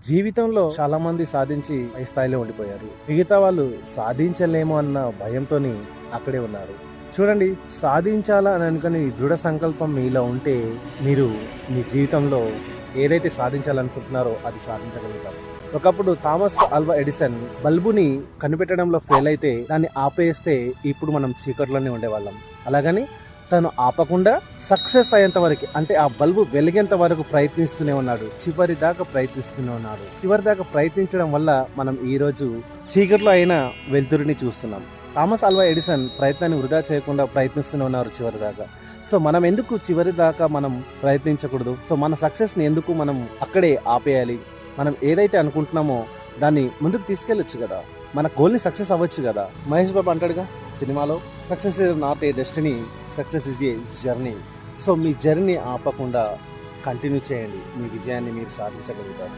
జీవితంలో చాలా మంది సాధించి పై స్థాయిలో ఉండిపోయారు. మిగతా వాళ్ళు సాధించలేము అన్న భయంతోని అక్కడే ఉన్నారు. చూడండి, సాధించాలా అని అనుకుని దృఢ సంకల్పం మీలో ఉంటే మీరు మీ జీవితంలో ఏదైతే సాధించాలనుకుంటున్నారో అది సాధించగలుగుతారు. ఒకప్పుడు థామస్ ఆల్వా ఎడిసన్ బల్బుని కనిపెట్టడంలో ఫెయిల్ అయితే దాన్ని ఆపేస్తే ఇప్పుడు మనం చీకట్లోనే ఉండేవాళ్ళం. అలాగని తను ఆపకుండా సక్సెస్ అయ్యేంత వరకు, అంటే ఆ బల్బు వెలిగేంత వరకు ప్రయత్నిస్తూనే ఉన్నాడు. చివరి దాకా ప్రయత్నిస్తూనే ఉన్నాడు. చివరి దాకా ప్రయత్నించడం వల్ల మనం ఈ రోజు చీకట్లో అయినా వెలుతురిని చూస్తున్నాం. థామస్ ఆల్వా ఎడిసన్ ప్రయత్నాన్ని వృధా చేయకుండా ప్రయత్నిస్తూనే ఉన్నారు చివరి దాకా. సో మనం ఎందుకు చివరి దాకా మనం ప్రయత్నించకూడదు? సో మన సక్సెస్ని ఎందుకు మనం అక్కడే ఆపేయాలి? మనం ఏదైతే అనుకుంటున్నామో దాన్ని ముందుకు తీసుకెళ్ళొచ్చు కదా, మన గోల్ని సక్సెస్ అవ్వచ్చు కదా. మహేష్ బాబు అంటాడుగా సినిమాలో, success is not a destiny, success is a journey. So me journey ఆపకుండా కంటిన్యూ చేయండి, మీ విజయాన్ని మీరు సాధించగలుగుతారు.